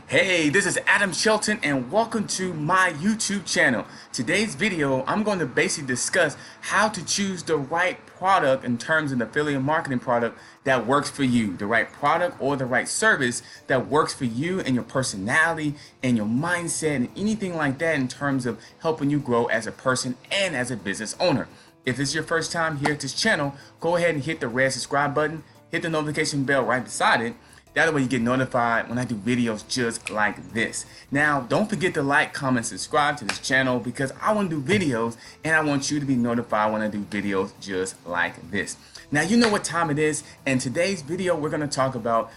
Hey, this is Adam Shelton and welcome to my YouTube channel. Today's video, I'm going to basically discuss how to choose the right product in terms of the affiliate marketing product that works for you. The right product or the right service that works for you and your personality and your mindset and anything like that in terms of helping you grow as a person and as a business owner. If this is your first time here at this channel, go ahead and hit the red subscribe button, hit the notification bell right beside it. That way you get notified when I do videos just like this. Now, don't forget to like, comment, subscribe to this channel because I want to do videos and I want you to be notified when I do videos just like this. Now, you know what time it is. In today's video, we're going to talk about,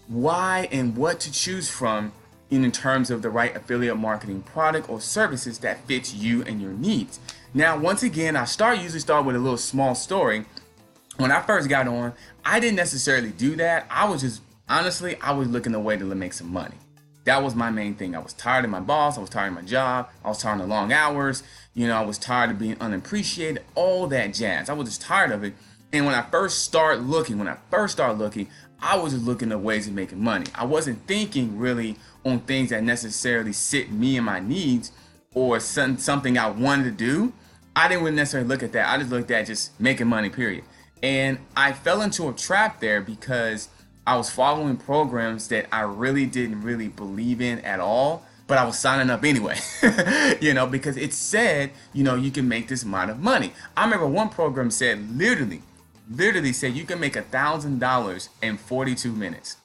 why and what to choose from in terms of the right affiliate marketing product or services that fits you and your needs. Now, once again, I usually start with a little small story. When I first got on, I didn't necessarily do that. I was just, honestly, I was looking a way to make some money. That was my main thing. I was tired of my boss. I was tired of my job. I was tired of the long hours. I was tired of being unappreciated, all that jazz. I was just tired of it. And when I first started looking, I was just looking at ways of making money. I wasn't thinking really on things that necessarily fit me and my needs or something I wanted to do. I didn't really necessarily look at that. I just looked at just making money, period. And I fell into a trap there because I was following programs that I really didn't believe in at all, but I was signing up anyway, because it said, you can make this amount of money. I remember one program said literally said you can make $1,000 in 42 minutes.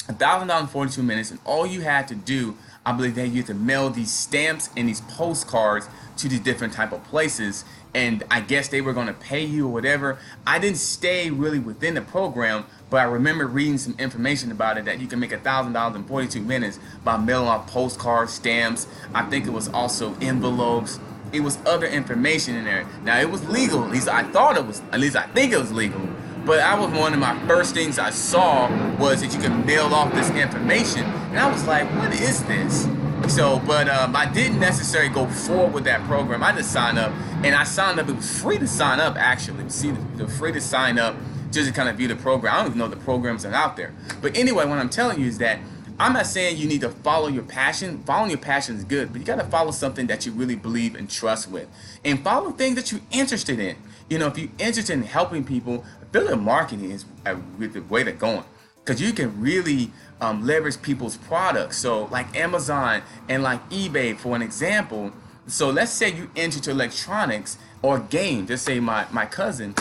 $1,000 in 42 minutes, and all you had to do, I believe that you had to mail these stamps and these postcards to these different type of places, and I guess they were going to pay you or whatever. I didn't stay really within the program, but I remember reading some information about it that you can make $1,000 in 42 minutes by mailing off postcards, stamps. I think it was also envelopes. It was other information in there. Now, it was legal. At least I think it was legal. But I was one of my first things I saw was that you could mail off this information. And I was like, what is this? So, but I didn't necessarily go forward with that program. I just signed up, and I signed up. It was free to sign up, actually. See, it was free to sign up just to kind of view the program. I don't even know the programs that are out there. But anyway, what I'm telling you is that I'm not saying you need to follow your passion. Following your passion is good, but you got to follow something that you really believe and trust with. And follow things that you're interested in. If you're interested in helping people, affiliate marketing is the way to go. Because you can really leverage people's products. So like Amazon and like eBay, for an example. So let's say you enter to electronics or games. Let's say my cousin,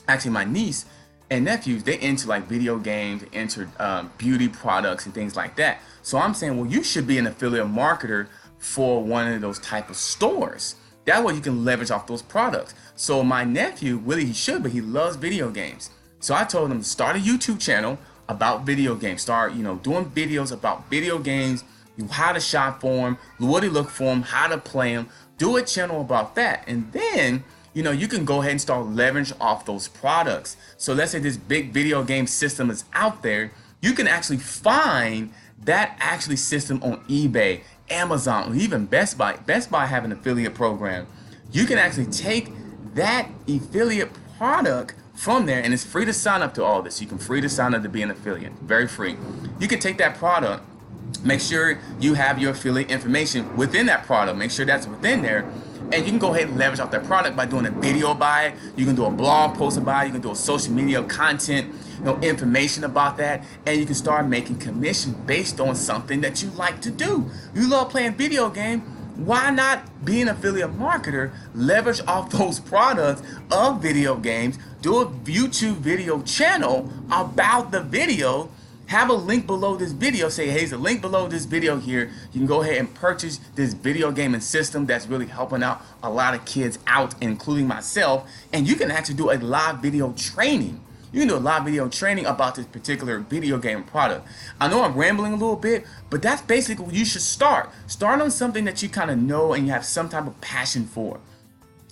actually my niece and nephews, they into like video games, enter beauty products and things like that. So I'm saying, well, you should be an affiliate marketer for one of those type of stores. That way you can leverage off those products. So my nephew, really he should, but he loves video games. So I told him to start a YouTube channel about video games. Start, doing videos about video games, how to shop for them, what to look for them, how to play them. Do a channel about that. And then, you can go ahead and start leveraging off those products. So let's say this big video game system is out there. You can actually find that system on eBay, Amazon, or even Best Buy. Best Buy have an affiliate program. You can actually take that affiliate product from there, and it's free to sign up to all this. You can free to sign up to be an affiliate, very free. You can take that product, make sure you have your affiliate information within that product, make sure that's within there, and you can go ahead and leverage off that product by doing a video by it. You can do a blog post about it. You can do a social media content, information about that, and you can start making commission based on something that you like to do. You love playing video game. Why not be an affiliate marketer, leverage off those products of video games, do a YouTube video channel about the video, have a link below this video, say, hey, there's a link below this video here. You can go ahead and purchase this video gaming system that's really helping out a lot of kids out, including myself, and you can actually do a live video training. You can do a live video training about this particular video game product. I know I'm rambling a little bit, but that's basically where you should start. Start on something that you kind of know and you have some type of passion for.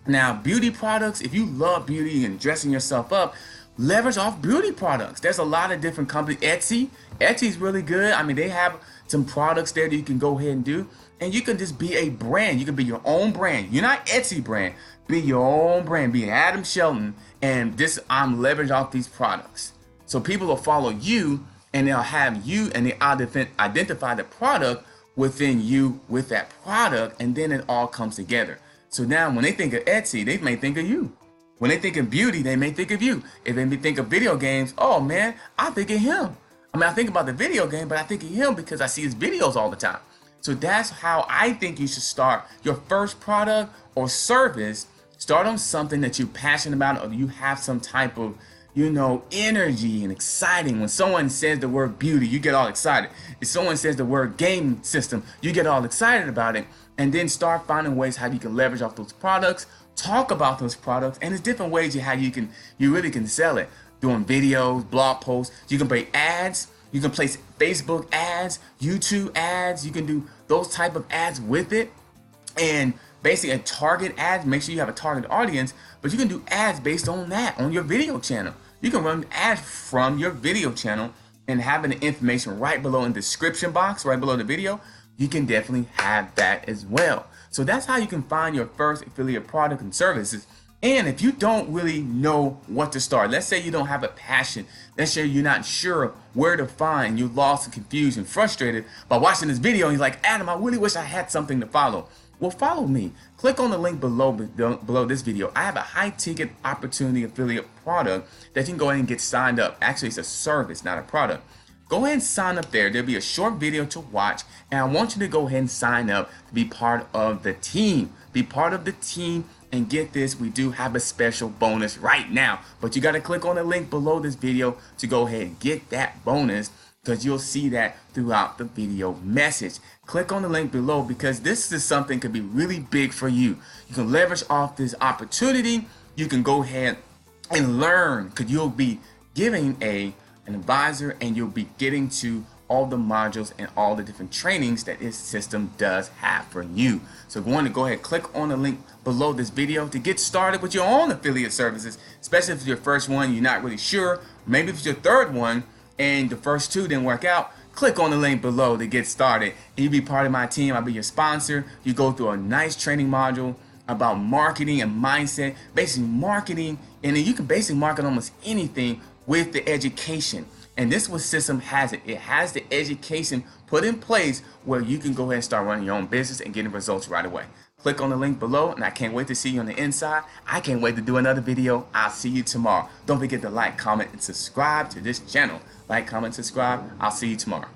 Now, beauty products, if you love beauty and dressing yourself up, leverage off beauty products. There's a lot of different companies. Etsy's really good. I mean, they have some products there that you can go ahead and do. And you can just be a brand. You can be your own brand. You're not Etsy brand. Be your own brand. Be Adam Shelton. And I'm leveraging off these products. So people will follow you and they'll have you, and they identify the product within you with that product, and then it all comes together. So now when they think of Etsy, they may think of you. When they think of beauty, they may think of you. If they think of video games, oh man, I think of him. I mean, I think about the video game, but I think of him because I see his videos all the time. So that's how I think you should start your first product or service. Start on something that you're passionate about, or you have some type of, energy and exciting. When someone says the word beauty, you get all excited. If someone says the word game system, you get all excited about it. And then start finding ways how you can leverage off those products, talk about those products, and there's different ways how you really can sell it. Doing videos, blog posts, you can play ads, you can place Facebook ads, YouTube ads, you can do those type of ads with it. And basically a target ads, make sure you have a target audience, but you can do ads based on that, on your video channel. You can run ads from your video channel, and having the information right below in the description box, right below the video, you can definitely have that as well. So that's how you can find your first affiliate product and services. And if you don't really know what to start, let's say you don't have a passion, let's say you're not sure where to find, you're lost and confused and frustrated by watching this video, and you're like, Adam, I really wish I had something to follow. Well, follow me. Click on the link below this video. I have a high ticket opportunity affiliate product that you can go ahead and get signed up. Actually, it's a service, not a product. Go ahead and sign up there. There'll be a short video to watch, and I want you to go ahead and sign up to be part of the team. Be part of the team, and get this, we do have a special bonus right now, but you got to click on the link below this video to go ahead and get that bonus, because you'll see that throughout the video message. Click on the link below, because this is something could be really big for you. You can leverage off this opportunity. You can go ahead and learn, because you'll be giving an advisor, and you'll be getting to all the modules and all the different trainings that this system does have for you. So go ahead and click on the link below this video to get started with your own affiliate services, especially if it's your first one, you're not really sure. Maybe if it's your third one and the first two didn't work out, click on the link below to get started. And you be part of my team. I'll be your sponsor. You go through a nice training module about marketing and mindset, basically marketing, and then you can basically market almost anything with the education. And this system has it. It has the education put in place where you can go ahead and start running your own business and getting results right away. Click on the link below, and I can't wait to see you on the inside. I can't wait to do another video. I'll see you tomorrow. Don't forget to like, comment, and subscribe to this channel. Like, comment, subscribe. I'll see you tomorrow.